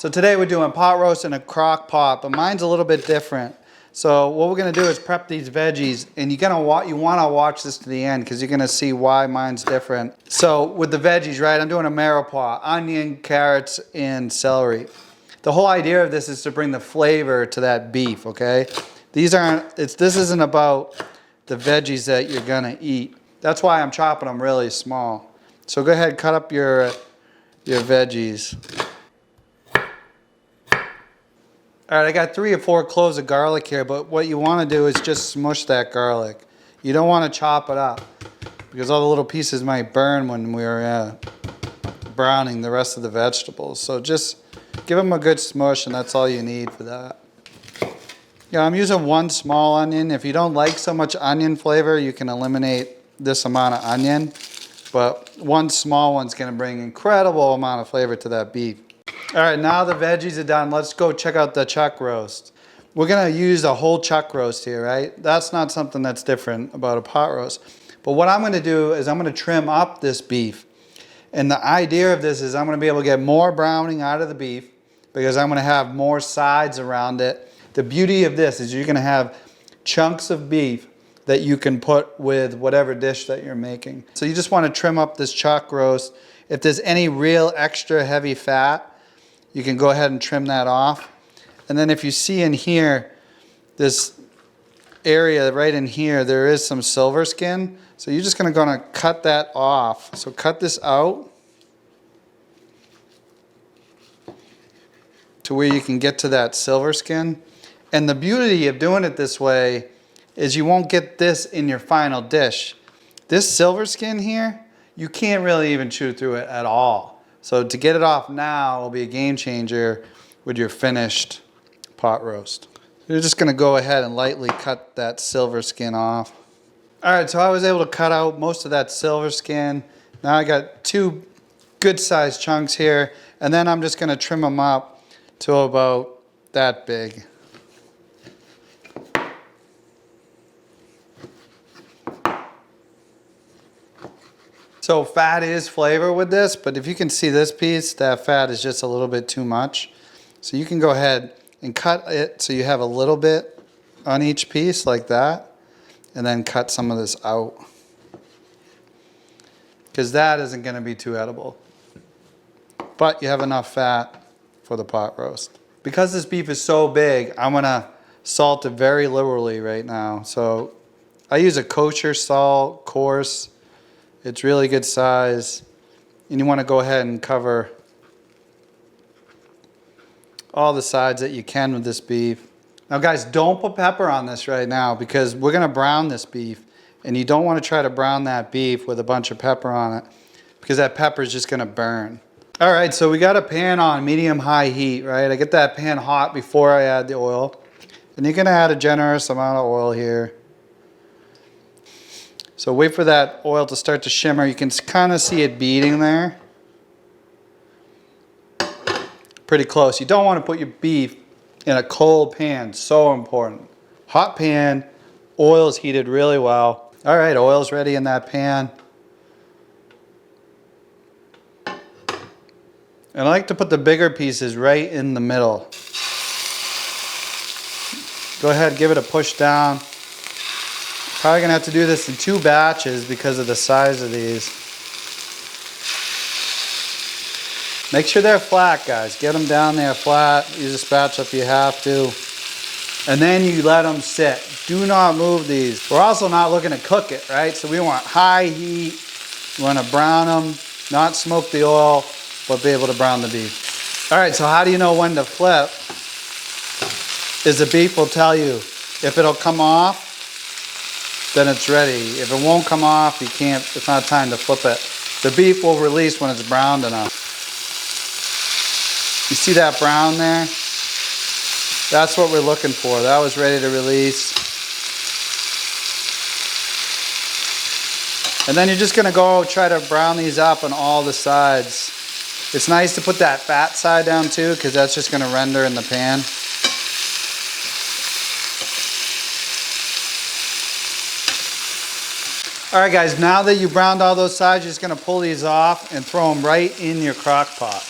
So today we're doing pot roast in a crock pot, but mine's a little bit different. So what we're gonna do is prep these veggies, and you wanna watch this to the end because you're gonna see why mine's different. So with the veggies, right, I'm doing a marrow pot, onion, carrots, and celery. The whole idea of this is to bring the flavor to that beef, okay? This isn't about the veggies that you're gonna eat. That's why I'm chopping them really small. So go ahead and cut up your veggies. All right, I got 3 or 4 cloves of garlic here, but what you want to do is just smush that garlic. You don't want to chop it up because all the little pieces might burn when we're browning the rest of the vegetables. So just give them a good smush, and that's all you need for that. Yeah, I'm using 1 small onion. If you don't like so much onion flavor, you can eliminate this amount of onion. But 1 small one's going to bring an incredible amount of flavor to that beef. All right, now the veggies are done. Let's go check out the chuck roast. We're gonna use a whole chuck roast here, right? That's not something that's different about a pot roast. But what I'm gonna do is I'm gonna trim up this beef. And the idea of this is I'm gonna be able to get more browning out of the beef because I'm gonna have more sides around it. The beauty of this is you're gonna have chunks of beef that you can put with whatever dish that you're making. So you just wanna trim up this chuck roast. If there's any real extra heavy fat, you can go ahead and trim that off. And then if you see in here, this area right in here, there is some silver skin. So you're just gonna cut that off. So cut this out to where you can get to that silver skin. And the beauty of doing it this way is you won't get this in your final dish. This silver skin here, you can't really even chew through it at all. So to get it off now will be a game changer with your finished pot roast. You're just gonna go ahead and lightly cut that silver skin off. All right, so I was able to cut out most of that silver skin. Now I got 2 good sized chunks here, and then I'm just gonna trim them up to about that big. So fat is flavor with this, but if you can see this piece, that fat is just a little bit too much. So you can go ahead and cut it so you have a little bit on each piece like that, and then cut some of this out. Because that isn't gonna be too edible. But you have enough fat for the pot roast. Because this beef is so big, I'm gonna salt it very liberally right now. So I use a kosher salt, coarse. It's really good size, and you want to go ahead and cover all the sides that you can with this beef. Now guys, don't put pepper on this right now because we're going to brown this beef, and you don't want to try to brown that beef with a bunch of pepper on it because that pepper is just going to burn. All right, so we got a pan on medium-high heat, right? I get that pan hot before I add the oil, and you're going to add a generous amount of oil here. So wait for that oil to start to shimmer. You can kind of see it beading there. Pretty close. You don't want to put your beef in a cold pan. So important. Hot pan, oil is heated really well. All right, oil's ready in that pan. And I like to put the bigger pieces right in the middle. Go ahead, give it a push down. Probably gonna have to do this in 2 batches because of the size of these. Make sure they're flat, guys. Get them down there flat. Use a spatula if you have to. And then you let them sit. Do not move these. We're also not looking to cook it, right? So we want high heat. We want to brown them, not smoke the oil, but be able to brown the beef. All right, so how do you know when to flip? Is the beef will tell you. If it'll come off, then it's ready. If it won't come off, you can't, it's not time to flip it. The beef will release when it's browned enough. You see that brown there? That's what we're looking for. That was ready to release. And then you're just gonna go try to brown these up on all the sides. It's nice to put that fat side down too, because that's just gonna render in the pan. All right guys, now that you browned all those sides, you're just gonna pull these off and throw them right in your crock pot.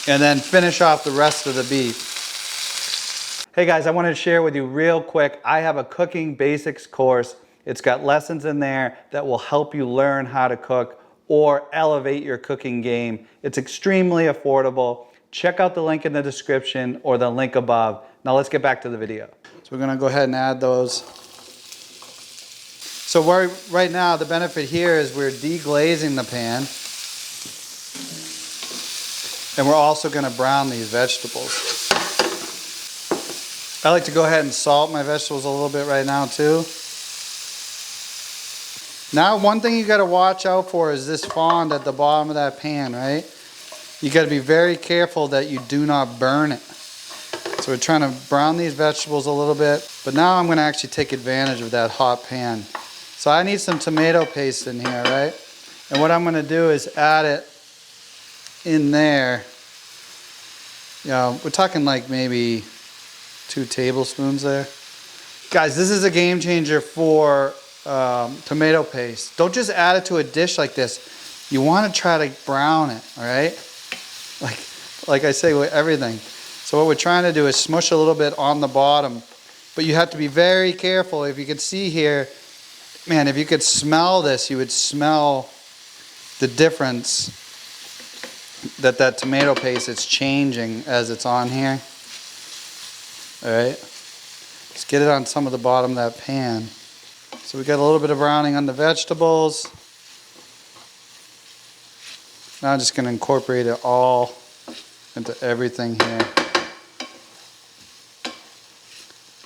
and then finish off the rest of the beef. Hey guys, I wanted to share with you real quick, I have a cooking basics course. It's got lessons in there that will help you learn how to cook or elevate your cooking game. It's extremely affordable. Check out the link in the description or the link above. Now let's get back to the video. So we're gonna go ahead and add those. So right now, the benefit here is we're deglazing the pan. And we're also gonna brown these vegetables. I like to go ahead and salt my vegetables a little bit right now too. Now one thing you gotta watch out for is this fond at the bottom of that pan, right? You gotta be very careful that you do not burn it. So we're trying to brown these vegetables a little bit, but now I'm gonna actually take advantage of that hot pan. So I need some tomato paste in here, right? And what I'm gonna do is add it in there. You know, we're talking like maybe 2 tablespoons there. Guys, this is a game changer for tomato paste. Don't just add it to a dish like this. You want to try to brown it, all right? Like I say with everything. So what we're trying to do is smush a little bit on the bottom, but you have to be very careful. If you can see here, man, if you could smell this, you would smell the difference that tomato paste is changing as it's on here. All right, let's get it on some of the bottom of that pan. So we got a little bit of browning on the vegetables. Now I'm just going to incorporate it all into everything here.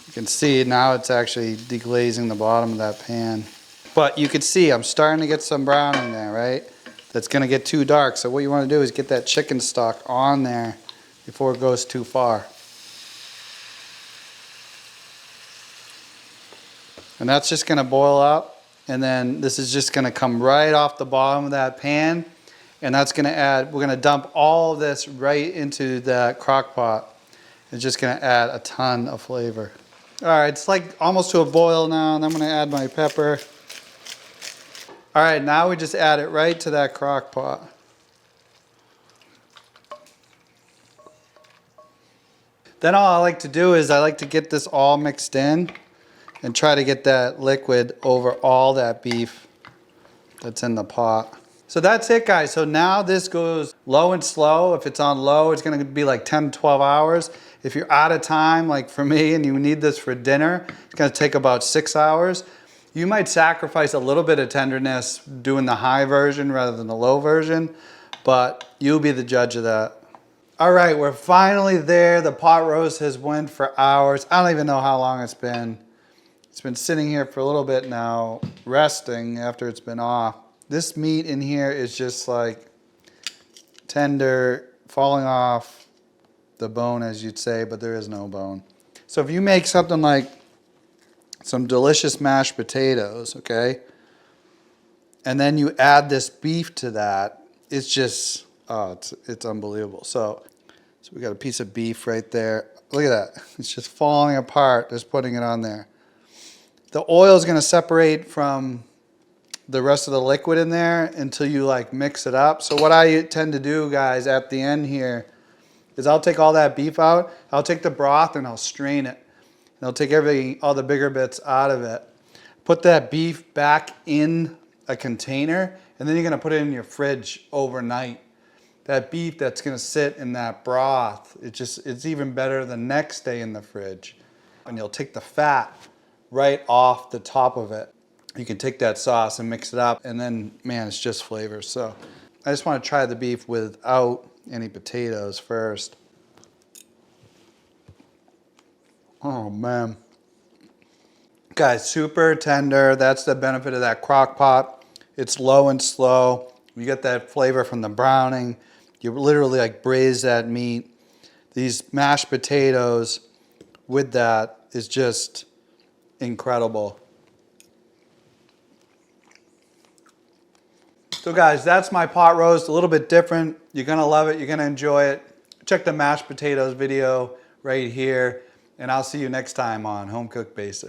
You can see now it's actually deglazing the bottom of that pan. But you can see I'm starting to get some browning there, right? That's going to get too dark. So what you want to do is get that chicken stock on there before it goes too far. And that's just going to boil up, and then this is just going to come right off the bottom of that pan, and that's going to add, we're going to dump all of this right into that crock pot. It's just going to add a ton of flavor. All right, it's like almost to a boil now, and I'm going to add my pepper. All right, now we just add it right to that crock pot. Then all I like to do is I like to get this all mixed in and try to get that liquid over all that beef that's in the pot. So that's it, guys. So now this goes low and slow. If it's on low, it's gonna be like 10 to 12 hours. If you're out of time, like for me, and you need this for dinner, it's gonna take about 6 hours. You might sacrifice a little bit of tenderness doing the high version rather than the low version, but you'll be the judge of that. All right, we're finally there. The pot roast has went for hours. I don't even know how long it's been. It's been sitting here for a little bit now, resting after it's been off. This meat in here is just like tender, falling off the bone, as you'd say, but there is no bone. So if you make something like some delicious mashed potatoes, okay, and then you add this beef to that, it's just, oh, it's unbelievable. So we got a piece of beef right there. Look at that. It's just falling apart, just putting it on there. The oil is going to separate from the rest of the liquid in there until you like mix it up. So what I tend to do, guys, at the end here is I'll take all that beef out. I'll take the broth and I'll strain it. And I'll take all the bigger bits out of it. Put that beef back in a container, and then you're going to put it in your fridge overnight. That beef that's going to sit in that broth, it's even better the next day in the fridge. And you'll take the fat right off the top of it. You can take that sauce and mix it up, and then, man, it's just flavor. So I just want to try the beef without any potatoes first. Oh, man. Guys, super tender. That's the benefit of that crock pot. It's low and slow. You get that flavor from the browning. You literally like braise that meat. These mashed potatoes with that is just incredible. So guys, that's my pot roast, a little bit different. You're gonna love it, you're gonna enjoy it. Check the mashed potatoes video right here, and I'll see you next time on Home Cooked Basics.